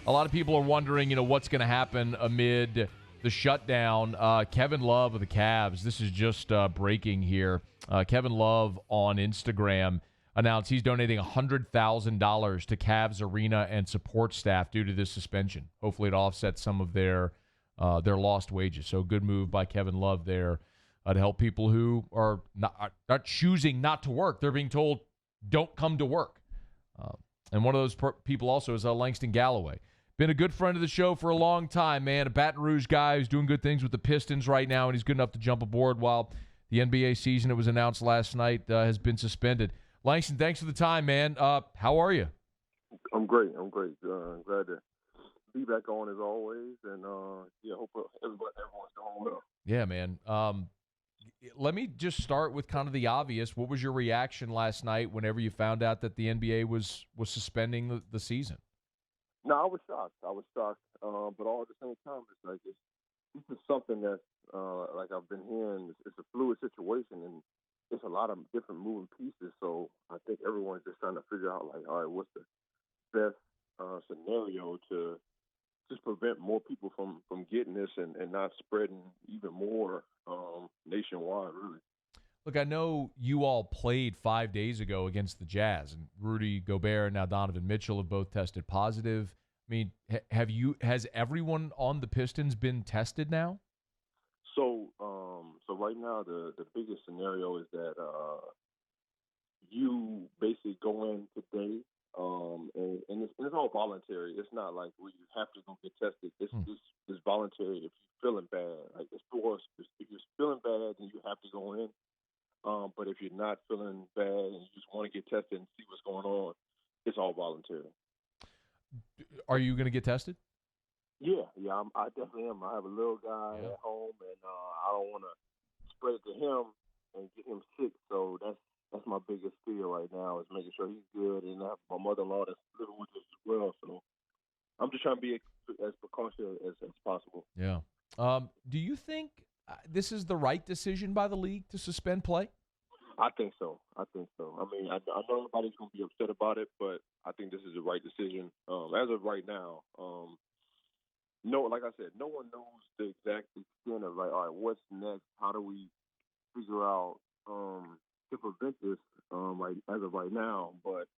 A lot of people are wondering, what's going to happen amid the shutdown. Kevin Love of the Cavs, this is just breaking here. Kevin Love on Instagram announced he's donating $100,000 to Cavs arena and support staff due to this suspension. Hopefully it offsets some of their lost wages. So good move by Kevin Love there to help people who are not choosing not to work. They're being told, don't come to work. And one of those people also is Langston Galloway. Been a good friend of the show for a long time, man. A Baton Rouge guy who's doing good things with the Pistons right now, and he's good enough to jump aboard while the NBA season, it was announced last night, has been suspended. Langston, thanks for the time, man. How are you? I'm great. Glad to be back on as always, and hope everyone's doing well. Yeah, man. Let me just start with kind of the obvious. What was your reaction last night whenever you found out that the NBA was suspending the season? No, I was shocked. But all at the same time, it's like this is something that's like I've been hearing. It's a fluid situation, and it's a lot of different moving pieces. So I think everyone's just trying to figure out, like, all right, what's the best scenario to just prevent more people from getting this and not spreading even more nationwide, really. Look, I know you all played 5 days ago against the Jazz, and Rudy Gobert and now Donovan Mitchell have both tested positive. I mean, has everyone on the Pistons been tested now? So right now the biggest scenario is that you basically go in today, and it's all voluntary. It's not like where you have to go get tested. It's voluntary if you're feeling bad. Like if you're feeling bad, then you have to go in. But if you're not feeling bad and you just want to get tested and see what's going on, it's all voluntary. Are you going to get tested? Yeah, I definitely am. I have a little guy at home, and I don't want to spread it to him and get him sick. So that's my biggest fear right now is making sure he's good, and I have my mother-in-law that's living with us as well. So I'm just trying to be as precautious as possible. Yeah. Do you think this is the right decision by the league to suspend play? I think so. I mean, I know everybody's going to be upset about it, but I think this is the right decision. As of right now, like I said, no one knows the exact extent of, like, all right, what's next? How do we figure out to prevent this as of right now? But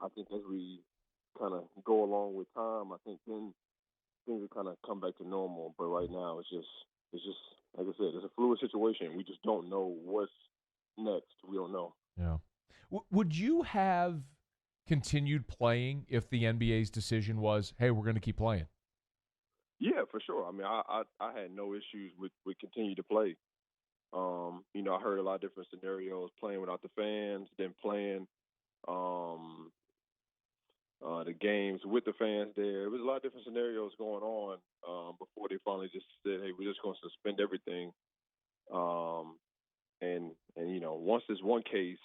I think as we kind of go along with time, I think then things will kind of come back to normal. But right now, it's just like I said, it's a fluid situation. We just don't know what's next. We don't know. Yeah. Would you have continued playing if the NBA's decision was, hey, we're going to keep playing? Yeah, for sure. I mean, I had no issues with continue to play. I heard a lot of different scenarios, playing without the fans, then playing the games with the fans there. It was a lot of different scenarios going on before they finally just said, hey, we're just going to suspend everything. And once there's one case,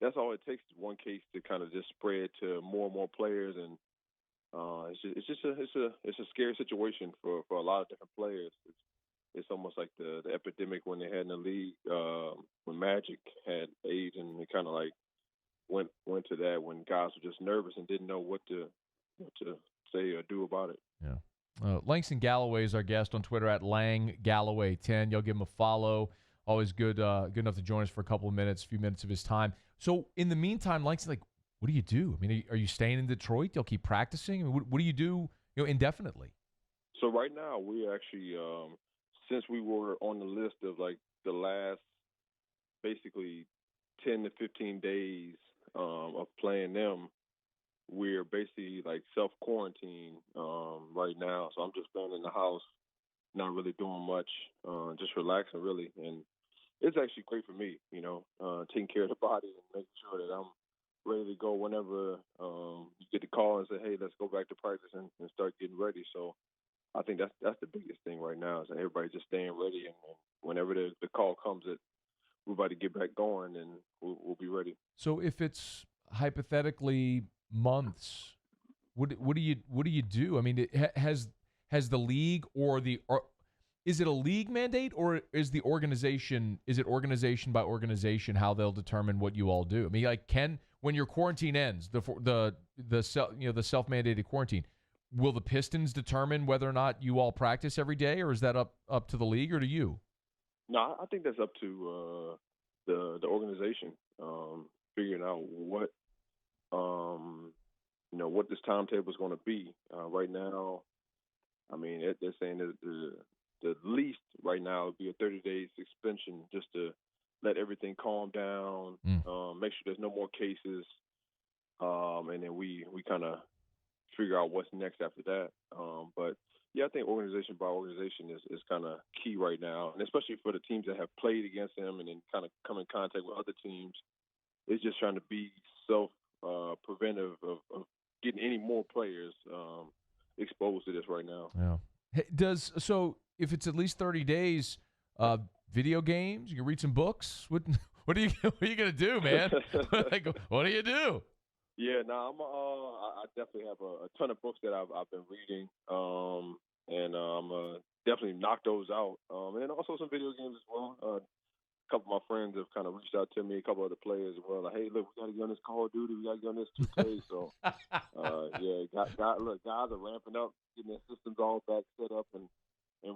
that's all it takes is one case to kind of just spread to more and more players, and it's a scary situation for a lot of different players. It's almost like the epidemic when they had in the league when Magic had AIDS, and it kind of like went to that when guys were just nervous and didn't know what to say or do about it. Yeah. Langston Galloway is our guest on Twitter at LangGalloway10. Y'all give him a follow. Always good enough to join us for a couple of minutes, a few minutes of his time. So in the meantime, Langston, what do you do? I mean, are you staying in Detroit? You'll keep practicing? I mean, what do you do, indefinitely? So right now, we actually, since we were on the list of like the last basically 10 to 15 days of playing them, we're basically like self-quarantine right now. So I'm just staying in the house, not really doing much, just relaxing really. And it's actually great for me, taking care of the body and making sure that I'm ready to go whenever you get the call and say, hey, let's go back to practice and start getting ready. So I think that's the biggest thing right now is that everybody just staying ready, and whenever the call comes that we're about to get back going, and we'll be ready. So if it's hypothetically months, what do you do? I mean, has the league or is it a league mandate, or is it organization by organization how they'll determine what you all do? I mean, like, when your quarantine ends, the self-mandated quarantine, will the Pistons determine whether or not you all practice every day, or is that up to the league or to you? No, I think that's up to the organization figuring out what what this timetable is going to be. Right now, I mean, they're saying that the least right now would be a 30-day suspension just to let everything calm down, make sure there's no more cases, and then we kind of figure out what's next after that. But yeah, I think organization by organization is kind of key right now, and especially for the teams that have played against them and then kind of come in contact with other teams. It's just trying to be preventive of getting any more players exposed to this right now. Yeah. Hey, so if it's at least 30 days, video games, you can read some books. What are you gonna do, man? Like, what do you do? Yeah, I definitely have a ton of books that I've been reading, and I'm definitely knock those out, and then also some video games as well. A couple of my friends have kind of reached out to me, a couple other players as well. Like, hey, look, we got to get on this Call of Duty, we got to get on this 2K. So, guys are ramping up, getting their systems all back set up and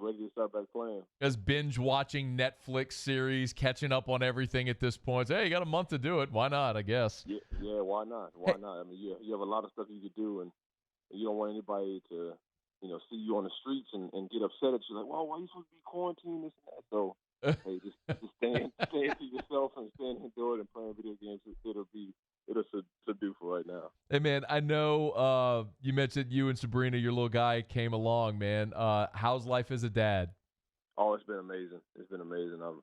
ready to start back playing. Just binge watching Netflix series, catching up on everything at this point. Hey, you got a month to do it. Why not? I guess. Yeah, why not? Why not? I mean, you have a lot of stuff you could do, and you don't want anybody to, see you on the streets and get upset at you. Like, well, why are you supposed to be quarantined? This and that. So. Hey, just staying to yourself and staying indoors and playing video games. It'll subdue for right now. Hey, man, I know you mentioned you and Sabrina, your little guy, came along, man. How's life as a dad? Oh, it's been amazing. It's been amazing. I've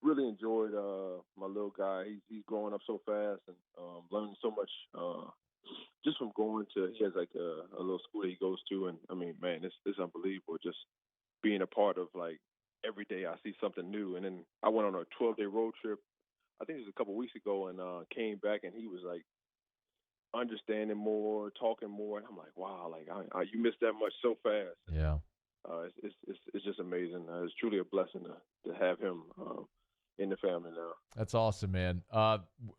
really enjoyed my little guy. He's growing up so fast and learning so much just from going to. He has like a little school that he goes to, and I mean, man, it's unbelievable. Just being a part of like. Every day I see something new. And then I went on a 12-day road trip, I think it was a couple of weeks ago, and came back, and he was like understanding more, talking more. And I'm like, wow, like you missed that much so fast. Yeah. It's just amazing. It's truly a blessing to have him in the family now. That's awesome, man.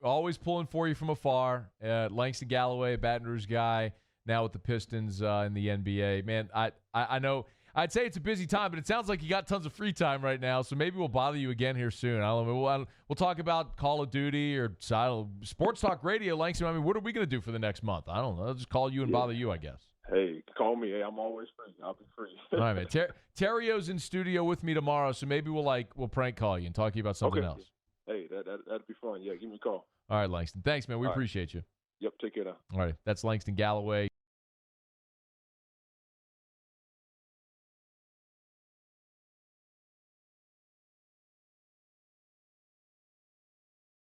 Always pulling for you from afar. Langston Galloway, Baton Rouge guy, now with the Pistons in the NBA. Man, I know – I'd say it's a busy time, but it sounds like you got tons of free time right now, so maybe we'll bother you again here soon. I don't know. We'll talk about Call of Duty or Sports Talk Radio, Langston. I mean, what are we going to do for the next month? I don't know. I'll just call you and bother you, I guess. Hey, call me. Hey, I'm always free. I'll be free. All right, man. Terrio's in studio with me tomorrow, so maybe we'll prank call you and talk to you about something else. Hey, that'd be fun. Yeah, give me a call. All right, Langston. Thanks, man. We appreciate you. Yep, take care now. All right, that's Langston Galloway.